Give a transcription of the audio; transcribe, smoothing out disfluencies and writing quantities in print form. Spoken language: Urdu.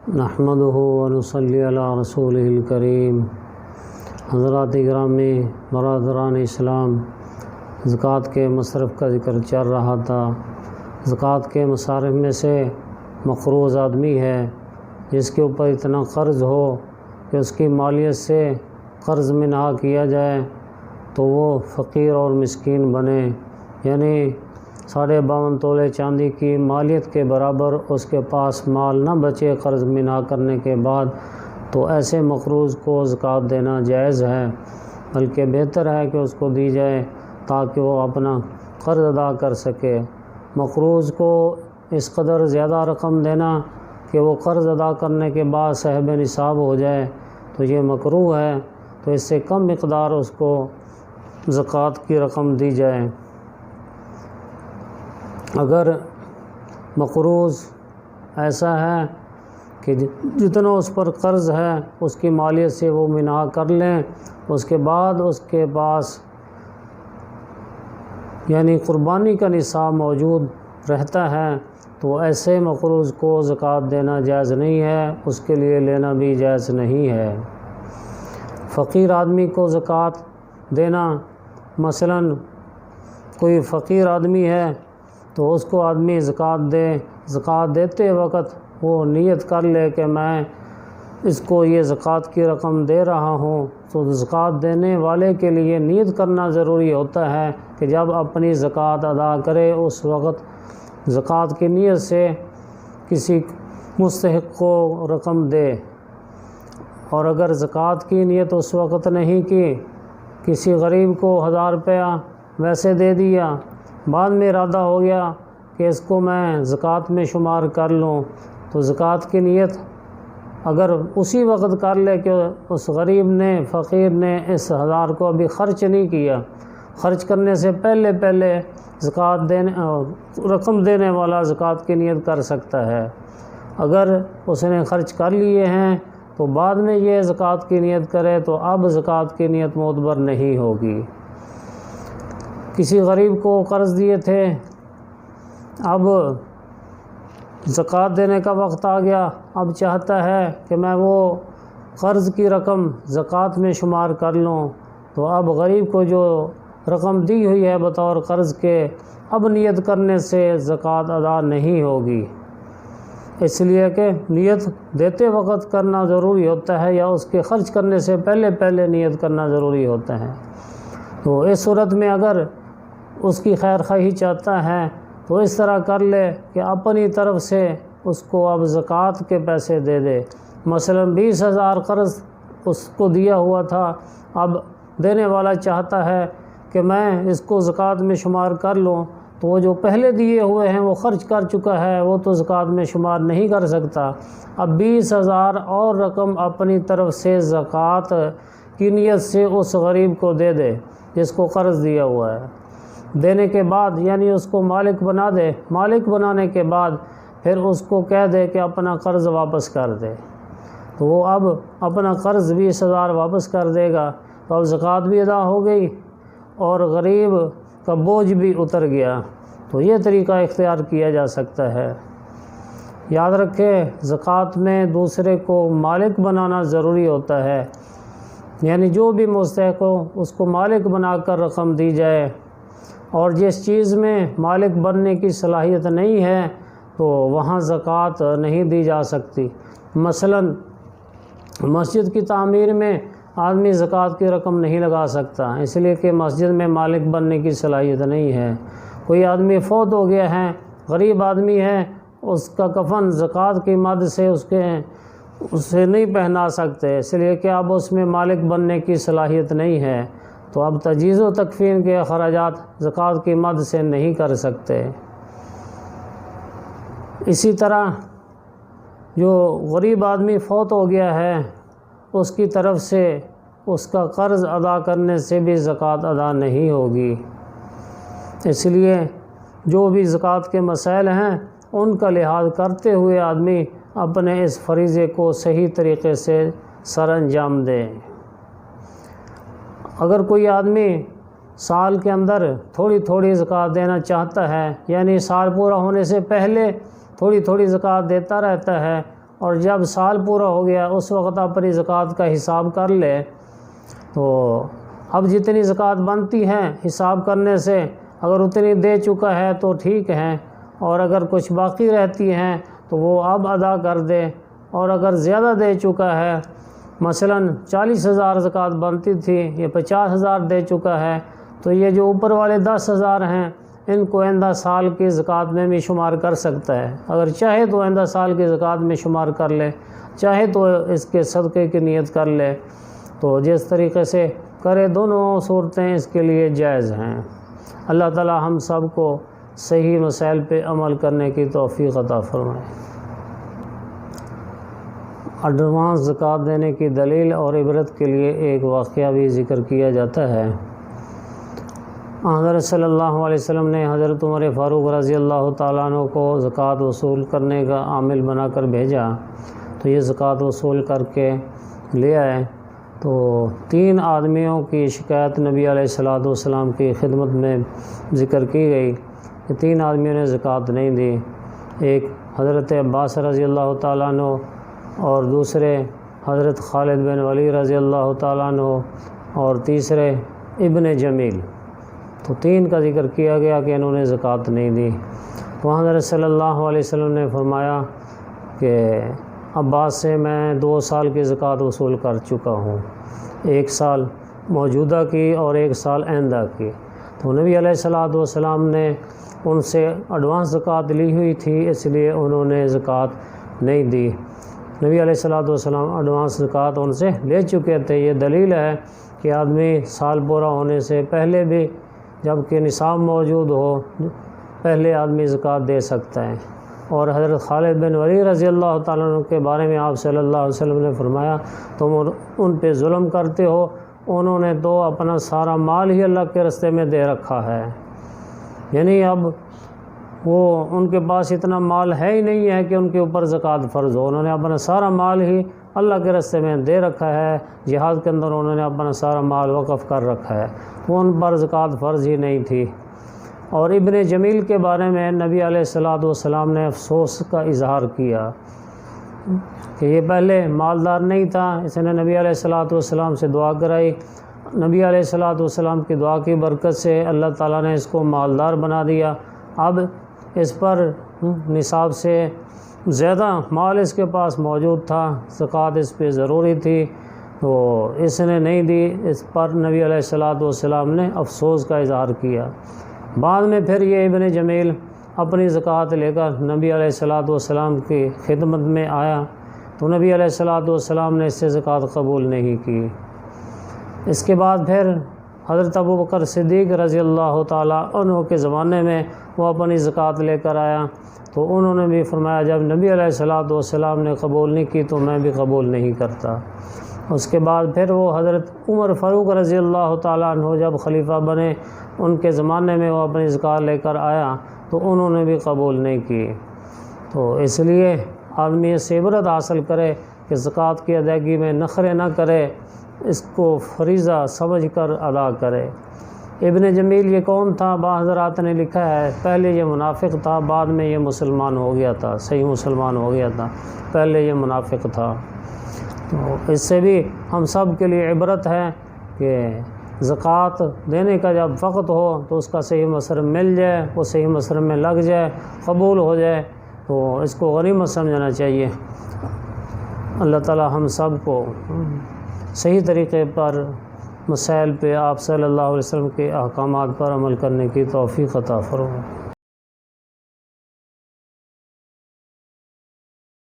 نحمدہ ونصلی علی رسولہ الکریم۔ حضرات گرامی، برادران اسلام، زکوٰۃ کے مصرف کا ذکر چل رہا تھا۔ زکوٰۃ کے مصارف میں سے مقروض آدمی ہے جس کے اوپر اتنا قرض ہو کہ اس کی مالیت سے قرض منہا کیا جائے تو وہ فقیر اور مسکین بنے، یعنی 52.5 تولے چاندی کی مالیت کے برابر اس کے پاس مال نہ بچے قرض منہا کرنے کے بعد، تو ایسے مقروض کو زکوٰۃ دینا جائز ہے، بلکہ بہتر ہے کہ اس کو دی جائے تاکہ وہ اپنا قرض ادا کر سکے۔ مقروض کو اس قدر زیادہ رقم دینا کہ وہ قرض ادا کرنے کے بعد صاحب نصاب ہو جائے تو یہ مکروہ ہے، تو اس سے کم مقدار اس کو زکوٰۃ کی رقم دی جائے۔ اگر مقروض ایسا ہے کہ جتنا اس پر قرض ہے اس کی مالیت سے وہ منہا کر لیں، اس کے بعد اس کے پاس یعنی قربانی کا نصاب موجود رہتا ہے تو ایسے مقروض کو زکوٰۃ دینا جائز نہیں ہے، اس کے لیے لینا بھی جائز نہیں ہے۔ فقیر آدمی کو زکوٰۃ دینا، مثلا کوئی فقیر آدمی ہے تو اس کو آدمی زکوٰۃ دیتے وقت وہ نیت کر لے کہ میں اس کو یہ زکوٰۃ کی رقم دے رہا ہوں، تو زکوٰۃ دینے والے کے لیے نیت کرنا ضروری ہوتا ہے کہ جب اپنی زکوٰۃ ادا کرے اس وقت زکوٰۃ کی نیت سے کسی مستحق کو رقم دے، اور اگر زکوٰۃ کی نیت اس وقت نہیں کی، کسی غریب کو 1000 روپیہ ویسے دے دیا، بعد میں ارادہ ہو گیا کہ اس کو میں زکوٰۃ میں شمار کر لوں، تو زکوٰۃ کی نیت اگر اسی وقت کر لے کہ اس غریب نے، فقیر نے اس 1000 کو ابھی خرچ نہیں کیا، خرچ کرنے سے پہلے زکوٰۃ رقم دینے والا زکوٰۃ کی نیت کر سکتا ہے۔ اگر اس نے خرچ کر لیے ہیں تو بعد میں یہ زکوٰۃ کی نیت کرے تو اب زکوٰۃ کی نیت معتبر نہیں ہوگی۔ کسی غریب کو قرض دیے تھے، اب زکوٰۃ دینے کا وقت آ گیا، اب چاہتا ہے کہ میں وہ قرض کی رقم زکوٰۃ میں شمار کر لوں، تو اب غریب کو جو رقم دی ہوئی ہے بطور قرض کے، اب نیت کرنے سے زکوٰۃ ادا نہیں ہوگی، اس لیے کہ نیت دیتے وقت کرنا ضروری ہوتا ہے یا اس کے خرچ کرنے سے پہلے نیت کرنا ضروری ہوتا ہے۔ تو اس صورت میں اگر اس کی خیر خواہی چاہتا ہے تو اس طرح کر لے کہ اپنی طرف سے اس کو اب زکوٰۃ کے پیسے دے دے۔ مثلا 20,000 قرض اس کو دیا ہوا تھا، اب دینے والا چاہتا ہے کہ میں اس کو زکوٰۃ میں شمار کر لوں، تو وہ جو پہلے دیے ہوئے ہیں وہ خرچ کر چکا ہے، وہ تو زکوٰۃ میں شمار نہیں کر سکتا، اب 20,000 اور رقم اپنی طرف سے زکوٰۃ کی نیت سے اس غریب کو دے دے جس کو قرض دیا ہوا ہے۔ دینے کے بعد یعنی اس کو مالک بنا دے، مالک بنانے کے بعد پھر اس کو کہہ دے کہ اپنا قرض واپس کر دے، تو وہ اب اپنا قرض 20,000 واپس کر دے گا، تو اب زکوٰۃ بھی ادا ہو گئی اور غریب کا بوجھ بھی اتر گیا۔ تو یہ طریقہ اختیار کیا جا سکتا ہے۔ یاد رکھیں، زکوٰۃ میں دوسرے کو مالک بنانا ضروری ہوتا ہے، یعنی جو بھی مستحق ہو اس کو مالک بنا کر رقم دی جائے، اور جس چیز میں مالک بننے کی صلاحیت نہیں ہے تو وہاں زکوٰۃ نہیں دی جا سکتی۔ مثلا مسجد کی تعمیر میں آدمی زکوٰۃ کی رقم نہیں لگا سکتا، اس لیے کہ مسجد میں مالک بننے کی صلاحیت نہیں ہے۔ کوئی آدمی فوت ہو گیا ہے، غریب آدمی ہے، اس کا کفن زکوٰۃ کی مد سے اسے نہیں پہنا سکتے، اس لیے کہ اب اس میں مالک بننے کی صلاحیت نہیں ہے، تو اب تجہیز و تکفین کے اخراجات زکوٰۃ کی مد سے نہیں کر سکتے۔ اسی طرح جو غریب آدمی فوت ہو گیا ہے اس کی طرف سے اس کا قرض ادا کرنے سے بھی زکوٰۃ ادا نہیں ہوگی، اس لیے جو بھی زکوٰۃ کے مسائل ہیں ان کا لحاظ کرتے ہوئے آدمی اپنے اس فریضے کو صحیح طریقے سے سر انجام دے۔ اگر کوئی آدمی سال کے اندر تھوڑی زکوٰۃ دینا چاہتا ہے، یعنی سال پورا ہونے سے پہلے تھوڑی زکوٰۃ دیتا رہتا ہے، اور جب سال پورا ہو گیا اس وقت اپنی زکوٰۃ کا حساب کر لے، تو اب جتنی زکوٰۃ بنتی ہے حساب کرنے سے اگر اتنی دے چکا ہے تو ٹھیک ہے، اور اگر کچھ باقی رہتی ہیں تو وہ اب ادا کر دے، اور اگر زیادہ دے چکا ہے، مثلا 40,000 زکوٰۃ بنتی تھی، یہ 50,000 دے چکا ہے، تو یہ جو اوپر والے 10,000 ہیں ان کو آئندہ سال کی زکوٰۃ میں بھی شمار کر سکتا ہے۔ اگر چاہے تو آئندہ سال کی زکوٰۃ میں شمار کر لے، چاہے تو اس کے صدقے کی نیت کر لے، تو جس طریقے سے کرے دونوں صورتیں اس کے لیے جائز ہیں۔ اللہ تعالی ہم سب کو صحیح مسائل پہ عمل کرنے کی توفیق عطا فرمائے۔ ایڈوانس زکوٰۃ دینے کی دلیل اور عبرت کے لیے ایک واقعہ بھی ذکر کیا جاتا ہے۔ حضرت صلی اللہ علیہ وسلم نے حضرت عمر فاروق رضی اللہ تعالیٰ عنہ کو زکوٰۃ وصول کرنے کا عامل بنا کر بھیجا، تو یہ زکوٰۃ وصول کر کے لے آئے، تو 3 آدمیوں کی شکایت نبی علیہ الصلوۃ والسلام کی خدمت میں ذکر کی گئی کہ 3 آدمیوں نے زکوٰۃ نہیں دی، ایک حضرت عباس رضی اللہ تعالیٰ عنہ، اور دوسرے حضرت خالد بن ولید رضی اللہ تعالیٰ عنہ، اور تیسرے ابن جمیل۔ تو 3 کا ذکر کیا گیا کہ انہوں نے زکوٰۃ نہیں دی۔ تو حضرت صلی اللہ علیہ وسلم نے فرمایا کہ عباس سے میں 2 سال کی زکوٰۃ وصول کر چکا ہوں، 1 سال موجودہ کی اور 1 سال آئندہ کی۔ تو نبی علیہ الصلوۃ والسلام نے ان سے ایڈوانس زکوٰۃ لی ہوئی تھی، اس لیے انہوں نے زکوٰۃ نہیں دی۔ نبی علیہ الصلوۃ والسلام ایڈوانس زکوٰۃ ان سے لے چکے تھے۔ یہ دلیل ہے کہ آدمی سال پورا ہونے سے پہلے بھی جب کہ نصاب موجود ہو پہلے آدمی زکوٰۃ دے سکتا ہے۔ اور حضرت خالد بن ولید رضی اللہ تعالیٰ عنہ کے بارے میں آپ صلی اللہ علیہ وسلم نے فرمایا تم ان پہ ظلم کرتے ہو، انہوں نے تو اپنا سارا مال ہی اللہ کے راستے میں دے رکھا ہے، یعنی اب وہ ان کے پاس اتنا مال ہے ہی نہیں ہے کہ ان کے اوپر زکوٰۃ فرض ہو، انہوں نے اپنا سارا مال ہی اللہ کے راستے میں دے رکھا ہے، جہاد کے اندر انہوں نے اپنا سارا مال وقف کر رکھا ہے، وہ ان پر زکوٰۃ فرض ہی نہیں تھی۔ اور ابن جمیل کے بارے میں نبی علیہ الصلوۃ والسلام نے افسوس کا اظہار کیا کہ یہ پہلے مالدار نہیں تھا، اس نے نبی علیہ الصلوۃ والسلام سے دعا کرائی، نبی علیہ الصلوۃ والسلام کی دعا کی برکت سے اللہ تعالیٰ نے اس کو مالدار بنا دیا، اب اس پر نصاب سے زیادہ مال اس کے پاس موجود تھا، زکوٰۃ اس پہ ضروری تھی، تو اس نے نہیں دی، اس پر نبی علیہ الصلوۃ والسلام نے افسوس کا اظہار کیا۔ بعد میں پھر یہ ابن جمیل اپنی زکوٰۃ لے کر نبی علیہ الصلوۃ والسلام کی خدمت میں آیا، تو نبی علیہ الصلوۃ والسلام نے اس سے زکوٰۃ قبول نہیں کی۔ اس کے بعد پھر حضرت ابوبکر صدیق رضی اللہ تعالیٰ عنہ کے زمانے میں وہ اپنی زکوٰۃ لے کر آیا، تو انہوں نے بھی فرمایا جب نبی علیہ الصلوۃ والسلام نے قبول نہیں کی تو میں بھی قبول نہیں کرتا۔ اس کے بعد پھر وہ حضرت عمر فاروق رضی اللہ تعالیٰ عنہ جب خلیفہ بنے، ان کے زمانے میں وہ اپنی زکوٰۃ لے کر آیا تو انہوں نے بھی قبول نہیں کی۔ تو اس لیے آدمی اس سے عبرت حاصل کرے کہ زکوٰۃ کی ادائیگی میں نخرے نہ کرے، اس کو فریضہ سمجھ کر ادا کرے۔ ابن جمیل یہ کون تھا؟ بعض حضرات نے لکھا ہے پہلے یہ منافق تھا، بعد میں یہ مسلمان ہو گیا تھا، صحیح مسلمان ہو گیا تھا، پہلے یہ منافق تھا۔ تو اس سے بھی ہم سب کے لیے عبرت ہے کہ زکوٰۃ دینے کا جب وقت ہو تو اس کا صحیح مصرف مل جائے، وہ صحیح مصرف میں لگ جائے، قبول ہو جائے، تو اس کو غنیمت سمجھنا چاہیے۔ اللہ تعالی ہم سب کو صحیح طریقے پر مسائل پہ آپ صلی اللہ علیہ وسلم کے احکامات پر عمل کرنے کی توفیق عطا فرمائے۔